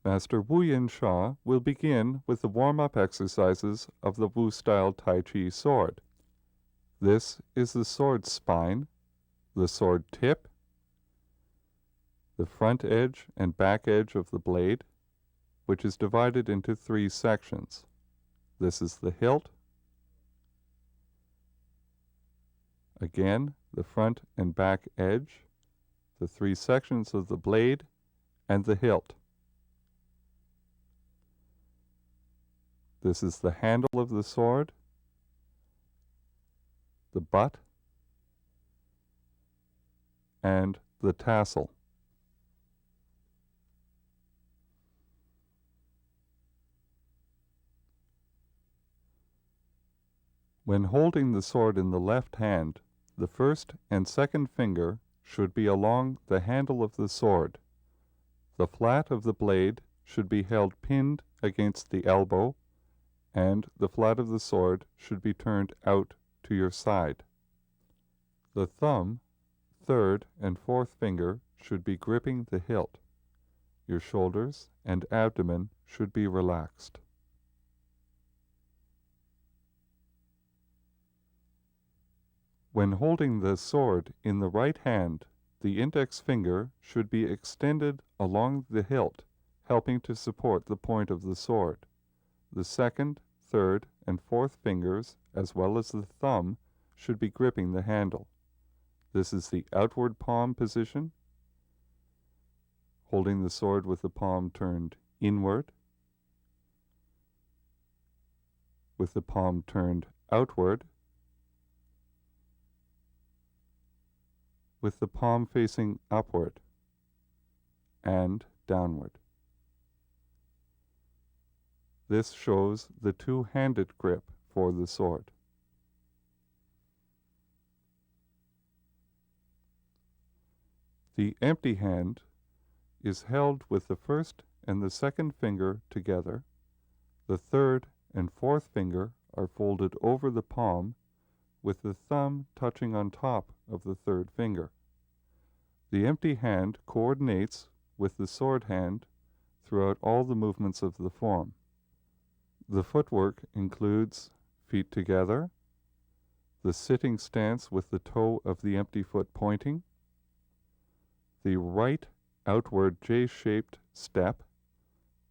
Master Wu Yin Sha will begin with the warm-up exercises of the Wu-style Tai Chi sword. This is the sword spine, the sword tip, the front edge and back edge of the blade, which is divided into 3 sections. This is the hilt, again, the front and back edge, the 3 sections of the blade, and the hilt. This is the handle of the sword, the butt, and the tassel. When holding the sword in the left hand, the first and second finger should be along the handle of the sword. The flat of the blade should be held pinned against the elbow, and the flat of the sword should be turned out to your side. The thumb, third, and fourth finger should be gripping the hilt. Your shoulders and abdomen should be relaxed. When holding the sword in the right hand, the index finger should be extended along the hilt, helping to support the point of the sword. The second, third, and fourth fingers, as well as the thumb, should be gripping the handle. This is the outward palm position, holding the sword with the palm turned inward, with the palm turned outward, with the palm facing upward and downward. This shows the two-handed grip for the sword. The empty hand is held with the first and the second finger together. The third and fourth finger are folded over the palm, with the thumb touching on top of the third finger. The empty hand coordinates with the sword hand throughout all the movements of the form. The footwork includes feet together, the sitting stance with the toe of the empty foot pointing, the right outward J-shaped step,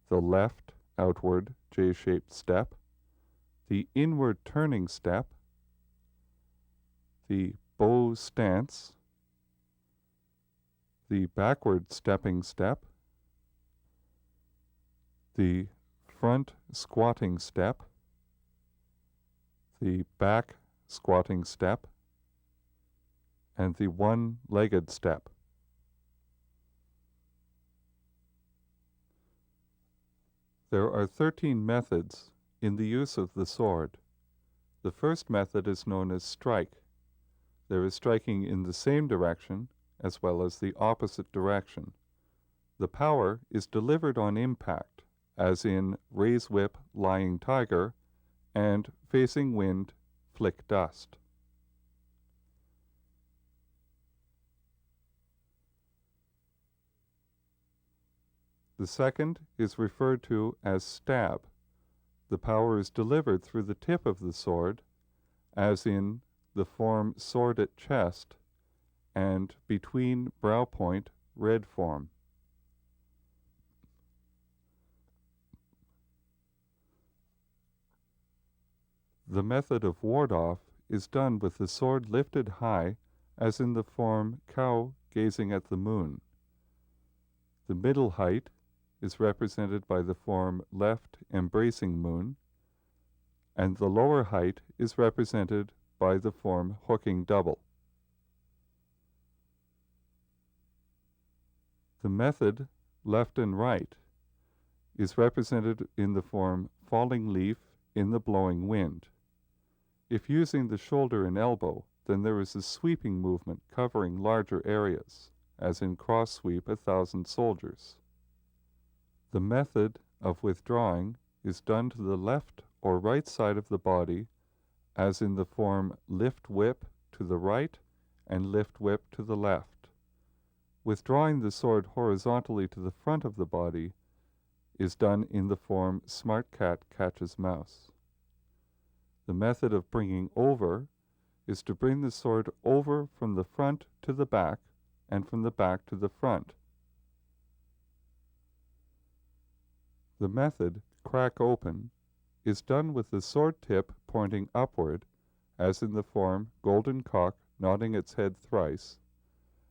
the left outward J-shaped step, the inward turning step, the bow stance, the backward stepping step, the front squatting step, the back squatting step, and the one-legged step. There are 13 methods in the use of the sword. The first method is known as strike. There is striking in the same direction as well as the opposite direction. The power is delivered on impact, as in raise whip, lying tiger, and facing wind, flick dust. The second is referred to as stab. The power is delivered through the tip of the sword, as in the form sword at chest and between brow point red form. The method of ward-off is done with the sword lifted high, as in the form cow gazing at the moon. The middle height is represented by the form left embracing moon, and the lower height is represented by the form hooking double. The method left and right is represented in the form falling leaf in the blowing wind. If using the shoulder and elbow, then there is a sweeping movement covering larger areas, as in cross sweep 1,000 soldiers. The method of withdrawing is done to the left or right side of the body, as in the form lift whip to the right and lift whip to the left. Withdrawing the sword horizontally to the front of the body is done in the form smart cat catches mouse. The method of bringing over is to bring the sword over from the front to the back and from the back to the front. The method, crack open, is done with the sword tip pointing upward, as in the form golden cock nodding its head thrice,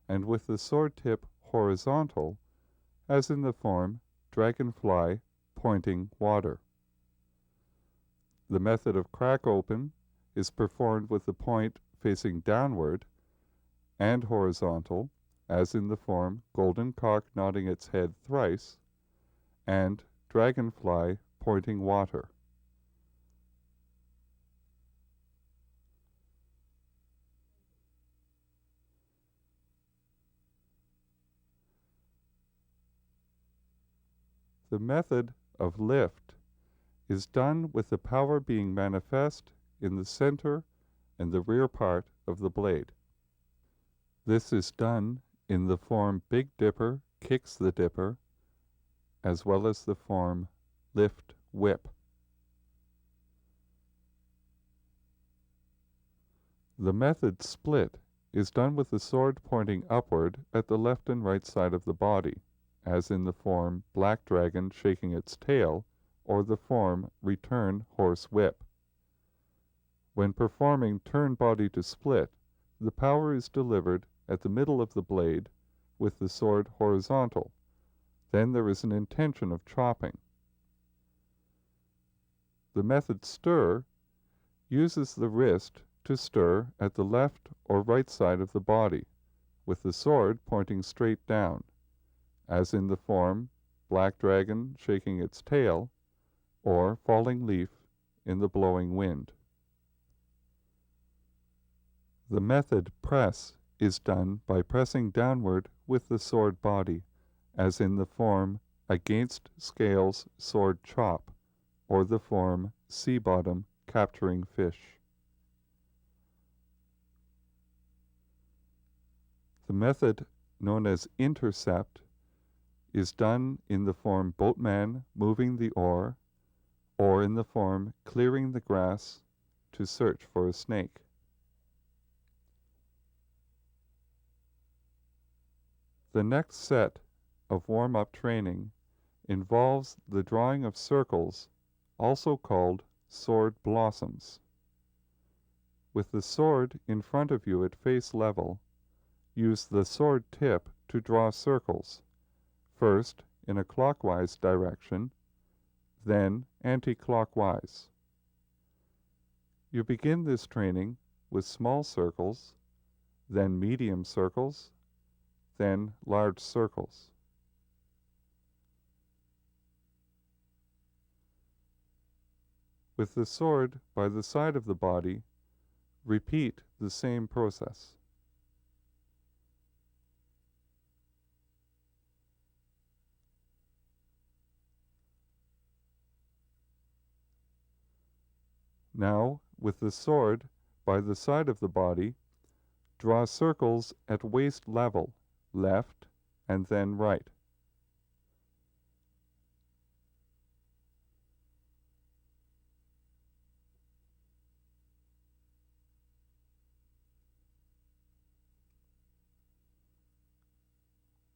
and with the sword tip horizontal, as in the form dragonfly pointing water. The method of crack open is performed with the point facing downward and horizontal, as in the form golden cock nodding its head thrice, and dragonfly pointing water. The method of lift is done with the power being manifest in the center and the rear part of the blade. This is done in the form Big Dipper kicks the dipper, as well as the form lift whip. The method split is done with the sword pointing upward at the left and right side of the body, as in the form black dragon shaking its tail, or the form return horse whip. When performing turn body to split, the power is delivered at the middle of the blade with the sword horizontal. Then there is an intention of chopping. The method stir uses the wrist to stir at the left or right side of the body, with the sword pointing straight down, as in the form black dragon shaking its tail, or falling leaf in the blowing wind. The method press is done by pressing downward with the sword body, as in the form against scales sword chop, or the form sea bottom capturing fish. The method known as intercept is done in the form boatman moving the oar, or in the form clearing the grass to search for a snake. The next set of warm-up training involves the drawing of circles, also called sword blossoms. With the sword in front of you at face level, use the sword tip to draw circles, first in a clockwise direction, then anti-clockwise. You begin this training with small circles, then medium circles, then large circles. With the sword by the side of the body, repeat the same process. Now, with the sword by the side of the body, draw circles at waist level, left and then right.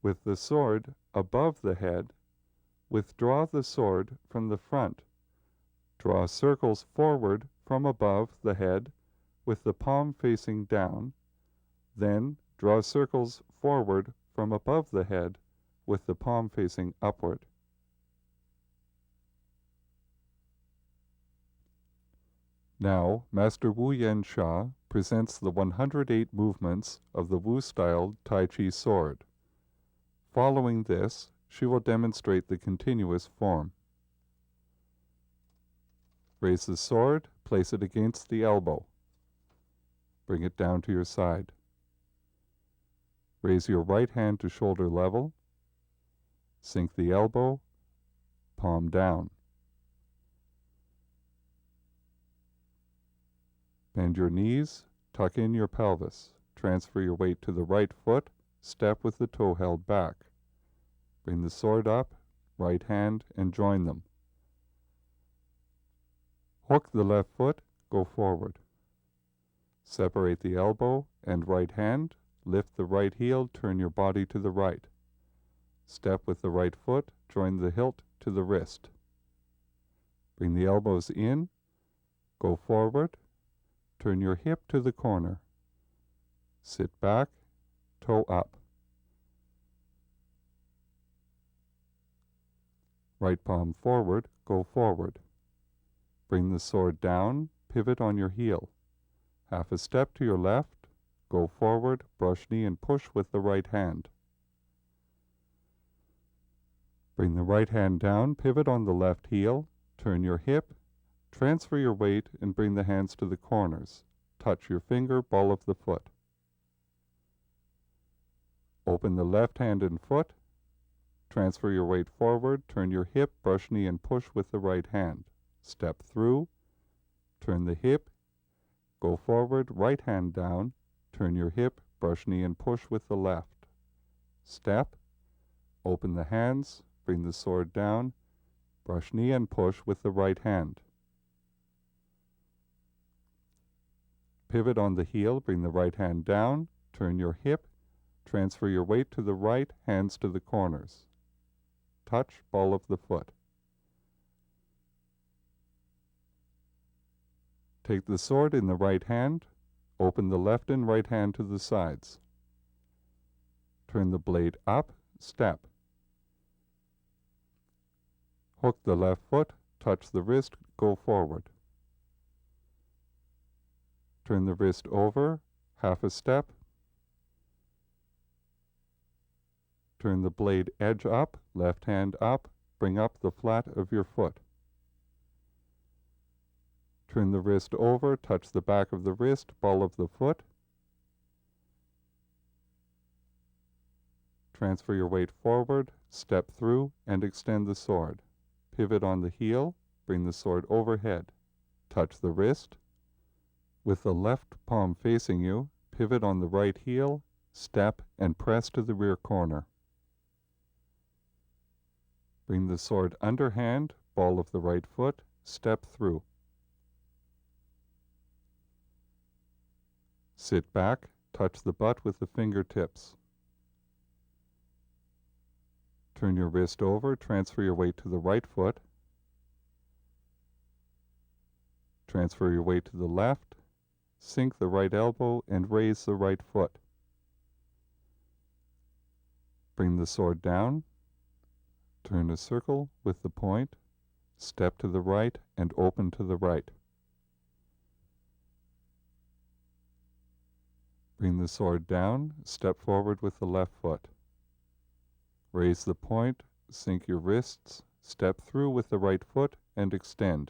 With the sword above the head, withdraw the sword from the front. Draw circles forward from above the head with the palm facing down, then draw circles forward from above the head with the palm facing upward. Now, Master Wu Yan Sha presents the 108 movements of the Wu-styled Tai Chi sword. Following this, she will demonstrate the continuous form. Raise the sword, place it against the elbow. Bring it down to your side. Raise your right hand to shoulder level. Sink the elbow, palm down. Bend your knees, tuck in your pelvis. Transfer your weight to the right foot, step with the toe held back. Bring the sword up, right hand, and join them. Hook the left foot, go forward. Separate the elbow and right hand, lift the right heel, turn your body to the right. Step with the right foot, join the hilt to the wrist. Bring the elbows in, go forward, turn your hip to the corner. Sit back, toe up. Right palm forward, go forward. Bring the sword down, pivot on your heel. Half a step to your left, go forward, brush knee and push with the right hand. Bring the right hand down, pivot on the left heel, turn your hip, transfer your weight and bring the hands to the corners. Touch your finger, ball of the foot. Open the left hand and foot, transfer your weight forward, turn your hip, brush knee and push with the right hand. Step through, turn the hip, go forward, right hand down, turn your hip, brush knee and push with the left. Step, open the hands, bring the sword down, brush knee and push with the right hand. Pivot on the heel, bring the right hand down, turn your hip, transfer your weight to the right, hands to the corners. Touch, ball of the foot. Take the sword in the right hand, open the left and right hand to the sides. Turn the blade up, step. Hook the left foot, touch the wrist, go forward. Turn the wrist over, half a step. Turn the blade edge up, left hand up, bring up the flat of your foot. Turn the wrist over, touch the back of the wrist, ball of the foot. Transfer your weight forward, step through, and extend the sword. Pivot on the heel, bring the sword overhead. Touch the wrist. With the left palm facing you, pivot on the right heel, step, and press to the rear corner. Bring the sword underhand, ball of the right foot, step through. Sit back, touch the butt with the fingertips. Turn your wrist over, transfer your weight to the right foot. Transfer your weight to the left, sink the right elbow and raise the right foot. Bring the sword down, turn a circle with the point, step to the right and open to the right. Bring the sword down, step forward with the left foot. Raise the point, sink your wrists, step through with the right foot and extend.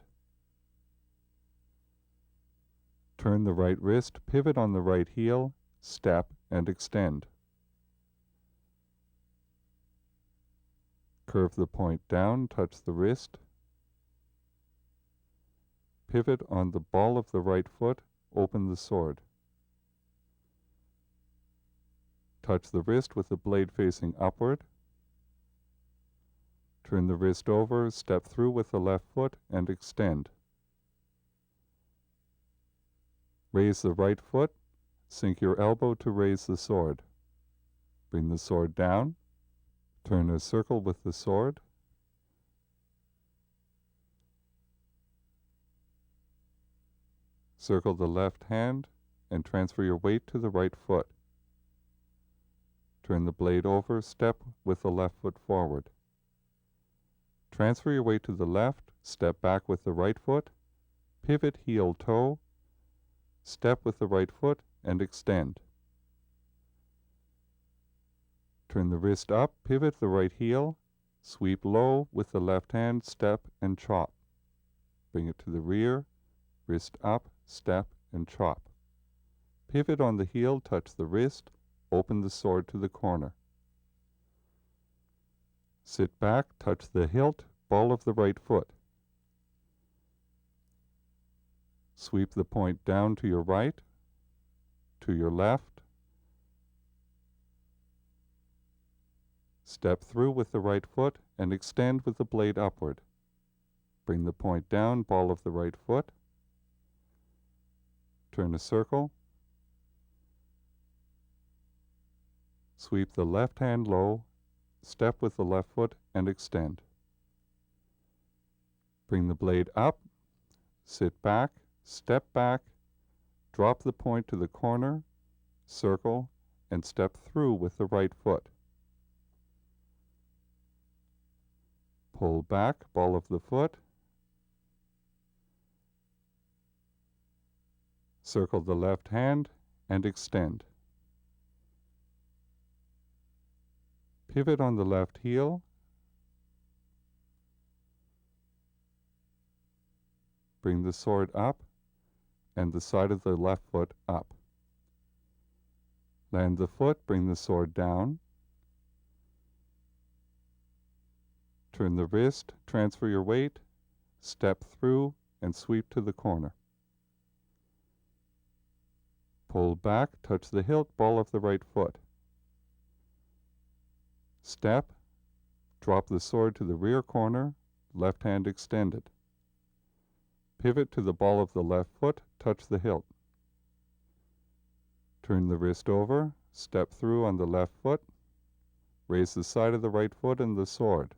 Turn the right wrist, pivot on the right heel, step and extend. Curve the point down, touch the wrist. Pivot on the ball of the right foot, open the sword. Touch the wrist with the blade facing upward. Turn the wrist over, step through with the left foot and extend. Raise the right foot, sink your elbow to raise the sword. Bring the sword down, turn a circle with the sword. Circle the left hand and transfer your weight to the right foot. Turn the blade over, step with the left foot forward. Transfer your weight to the left, step back with the right foot, pivot heel toe, step with the right foot and extend. Turn the wrist up, pivot the right heel, sweep low with the left hand, step and chop. Bring it to the rear, wrist up, step and chop. Pivot on the heel, touch the wrist, open the sword to the corner. Sit back, touch the hilt, ball of the right foot. Sweep the point down to your right, to your left. Step through with the right foot and extend with the blade upward. Bring the point down, ball of the right foot. Turn a circle. Sweep the left hand low, step with the left foot and extend. Bring the blade up, sit back, step back, drop the point to the corner, circle, and step through with the right foot. Pull back, ball of the foot. Circle the left hand and extend. Pivot on the left heel. Bring the sword up and the side of the left foot up. Land the foot, bring the sword down. Turn the wrist, transfer your weight, step through, and sweep to the corner. Pull back, touch the hilt, ball of the right foot. Step, drop the sword to the rear corner, left hand extended. Pivot to the ball of the left foot, touch the hilt. Turn the wrist over, step through on the left foot, raise the side of the right foot and the sword.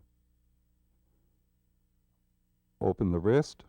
Open the wrist,